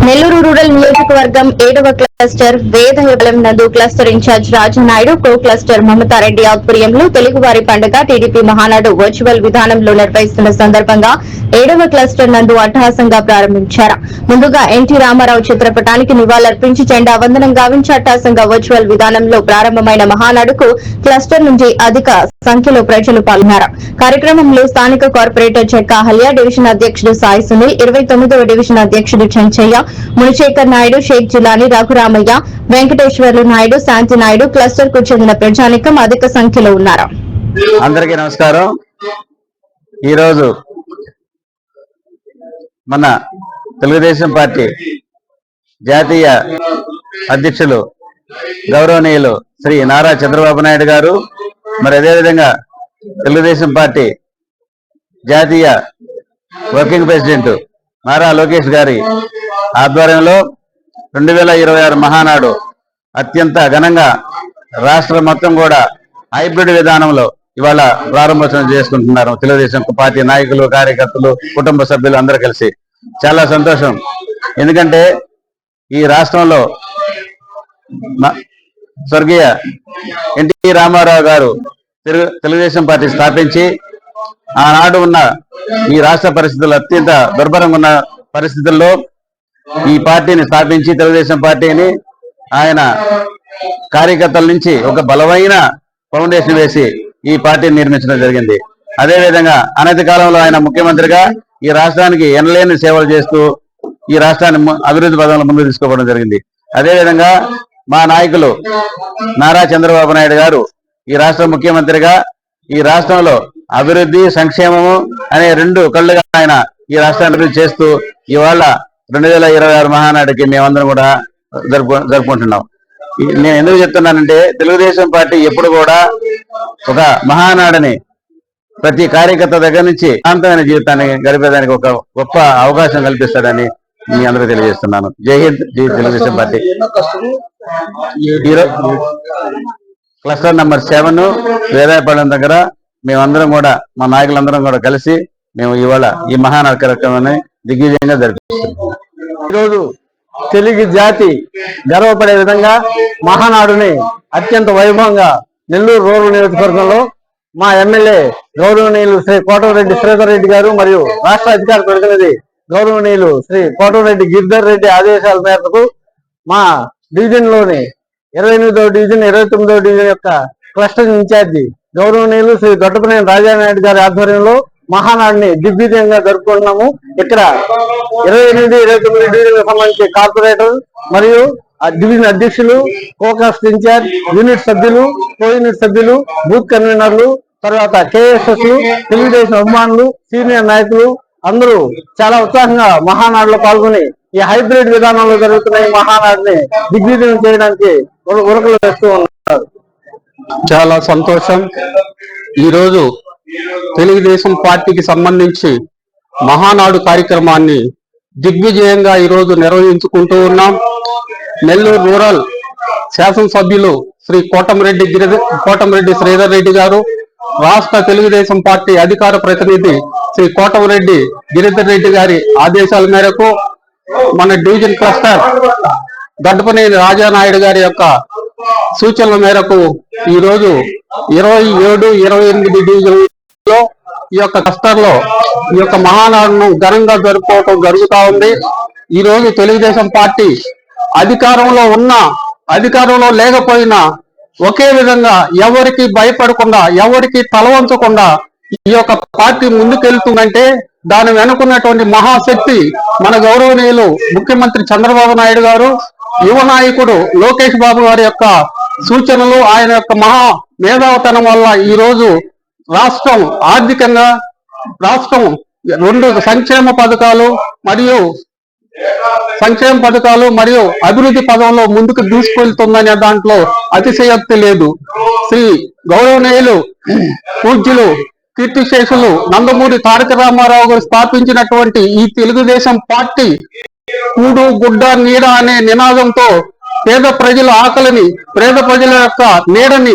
Nellore rural నియోజకవర్గం 7వ cluster వేదయబలం నందు క్లస్టర్ ఇన్ఛార్జ్ రాజనాయుడు కో క్లస్టర్ మమతారెడ్డి ఆధ్వర్యంలో తెలుగువారి పండుగ టీడీపీ మహానాడు వర్చువల్ విధానంలో నిర్వహిస్తున్న సందర్భంగా 7వ క్లస్టర్ నందు అట్టహాసంగా ప్రారంభించారు. ముందుగా ఎన్టీ రామారావు చిత్రపటానికి నివాళులర్పించి జెండా వందనం గావించి అట్టహాసంగా వర్చువల్ విధానంలో ప్రారంభమైన మహానాడుకు క్లస్టర్ నుంచి అధిక సంఖ్యలో ప్రజలు పాల్గొన్నారు. కార్యక్రమంలో స్థానిక కార్పొరేటర్ చెక్కాహల్య, డివిజన్ అధ్యక్షుడు సాయి సునీల్, 29వ డివిజన్ అధ్యక్షుడు చెంచయ్య, మునిశేఖర్ నాయుడు, షేక్ జిలాని, రఘురామయ్య, వెంకటేశ్వర్లు నాయుడు, శాంతి నాయుడు, క్లస్టర్ కు చెందిన ప్రజానికం అధిక సంఖ్యలో ఉన్నారు. అందరికీ నమస్కారం. ఈరోజు మన తెలుగుదేశం పార్టీ జాతీయ అధ్యక్షులు గౌరవనీయులు శ్రీ నారా చంద్రబాబు నాయుడు గారు, మరి అదేవిధంగా తెలుగుదేశం పార్టీ జాతీయ వర్కింగ్ ప్రెసిడెంట్ నారా లోకేష్ గారి ఆధ్వర్యంలో 2026 మహానాడు అత్యంత ఘనంగా రాష్ట్రం మొత్తం కూడా హైబ్రిడ్ విధానంలో ఇవాళ ప్రారంభోత్సవం చేసుకుంటున్నారు. తెలుగుదేశం పార్టీ నాయకులు, కార్యకర్తలు, కుటుంబ సభ్యులు అందరూ కలిసి చాలా సంతోషం. ఎందుకంటే ఈ రాష్ట్రంలో స్వర్గీయ ఎన్టీ రామారావు గారు తెలుగుదేశం పార్టీ స్థాపించి ఆనాడు ఉన్న ఈ రాష్ట్ర పరిస్థితులు అత్యంత దుర్భరంగా ఉన్న పరిస్థితుల్లో ఈ పార్టీని స్థాపించి తెలుగుదేశం పార్టీని ఆయన కార్యకర్తల నుంచి ఒక బలమైన ఫౌండేషన్ వేసి ఈ పార్టీని నిర్మించడం జరిగింది. అదేవిధంగా అనతి కాలంలో ఆయన ముఖ్యమంత్రిగా ఈ రాష్ట్రానికి ఎనలేని సేవలు చేస్తూ ఈ రాష్ట్రాన్ని అభివృద్ధి పదంలో ముందుకు తీసుకోవడం జరిగింది. అదేవిధంగా మా నాయకులు నారా చంద్రబాబు నాయుడు గారు ఈ రాష్ట్ర ముఖ్యమంత్రిగా ఈ రాష్ట్రంలో అభివృద్ధి, సంక్షేమము అనే రెండు కళ్ళుగా ఆయన ఈ రాష్ట్రాన్ని అభివృద్ధి చేస్తూ ఇవాళ 2026 మహానాడుకి మేమందరం కూడా జరుపుకుంటున్నాం. నేను ఎందుకు చెప్తున్నానంటే తెలుగుదేశం పార్టీ ఎప్పుడు కూడా ఒక మహానాడుని ప్రతి కార్యకర్త దగ్గర నుంచి శాంతమైన జీవితాన్ని గడిపేదానికి ఒక గొప్ప అవకాశం కల్పిస్తాడని మీ అందరూ తెలియజేస్తున్నాను. జై హింద్, జై Telugu Desam party. Cluster number 7 Vedayapalem దగ్గర మేమందరం కూడా మా నాయకులందరం కూడా కలిసి మేము ఇవాళ ఈ మహానాడు కార్యక్రమాన్ని దిగ్విజయంగా జరిపిస్తున్నాం. ఈరోజు తెలుగు జాతి గర్వపడే విధంగా మహానాడుని అత్యంత వైభవంగా నెల్లూరు రూరల్ నియోజకవర్గంలో మా ఎమ్మెల్యే గౌరవనీయులు శ్రీ కోటమిరెడ్డి శ్రీధర్ రెడ్డి గారు మరియు రాష్ట్ర అధికార ప్రతినిధి గౌరవనీయులు శ్రీ కోటమిరెడ్డి గిరిధర్ రెడ్డి ఆదేశాల మేరకు మా డివిజన్ లోని 28వ డివిజన్ 29వ డివిజన్ యొక్క క్లస్టర్ ఇన్ఛార్జి గౌరవనీయులు శ్రీ దొడ్డపనేని రాజానాయుడు గారి ఆధ్వర్యంలో మహానాడుని దిగ్విజయంగా జరుపుకుంటున్నాము. ఇక్కడ 28, 29 డివిజన్లకు సంబంధించి కార్పొరేటర్ మరియు డివిజన్ అధ్యక్షులు, కోకాస్ట్ ఇన్ఛార్జ్, యూనిట్ సభ్యులు, కో యూనిట్ సభ్యులు, బూత్ కన్వీనర్లు, తర్వాత కేఎస్ఎస్, తెలుగుదేశం అభిమానులు, సీనియర్ నాయకులు అందరూ చాలా ఉత్సాహంగా మహానాడులో పాల్గొని ఈ హైబ్రిడ్ విధానంలో జరుగుతున్న ఈ మహానాడుని దిగ్విజయం చేయడానికి ఉరకలు వేస్తూ ఉన్నారు. చాలా సంతోషం. ఈరోజు తెలుగుదేశం పార్టీకి సంబంధించి మహానాడు కార్యక్రమాన్ని దిగ్విజయంగా ఈరోజు నిర్వహించుకుంటూ నెల్లూరు రూరల్ శాసనసభ్యులు శ్రీ కోటమిరెడ్డి శ్రీధర్ రెడ్డి గారు, రాష్ట్ర తెలుగుదేశం పార్టీ అధికార ప్రతినిధి శ్రీ కోటమిరెడ్డి గిరిధర్ రెడ్డి గారి ఆదేశాల మేరకు మన డివిజన్ క్లస్టర్ దొడ్డపనేని రాజానాయుడు గారి యొక్క సూచనల మేరకు ఈరోజు 27, 28 డివిజన్లో ఈ యొక్క క్లస్టర్ లో ఈ యొక్క మహానాడును ఘనంగా జరుపుకోవటం జరుగుతూ ఉంది. ఈ రోజు తెలుగుదేశం పార్టీ అధికారంలో ఉన్నా అధికారంలో లేకపోయినా ఒకే విధంగా ఎవరికి భయపడకుండా ఎవరికి తలవంచకుండా ఈ యొక్క పార్టీ ముందుకెళ్తుందంటే దాని వెనుకున్నటువంటి మహాశక్తి మన గౌరవనీయులు ముఖ్యమంత్రి చంద్రబాబు నాయుడు గారు, యువ నాయకుడు లోకేష్ బాబు గారి యొక్క సూచనలు, ఆయన యొక్క మహా మేధావతనం వల్ల ఈ రోజు రాష్ట్రం ఆర్థికంగా రాష్ట్రం 2 సంక్షేమ పథకాలు మరియు అభివృద్ధి పదంలో ముందుకు దూసుకెళ్తుందనే దాంట్లో అతిశయోక్తి లేదు. శ్రీ గౌరవనీయులు పూజ్యులు కీర్తిశేషులు నందమూరి తారక రామారావు గారు స్థాపించినటువంటి ఈ తెలుగుదేశం పార్టీ కూడు గుడ్డ నీడ అనే నినాదంతో పేద ప్రజల ఆకలిని, పేద ప్రజల యొక్క నీడని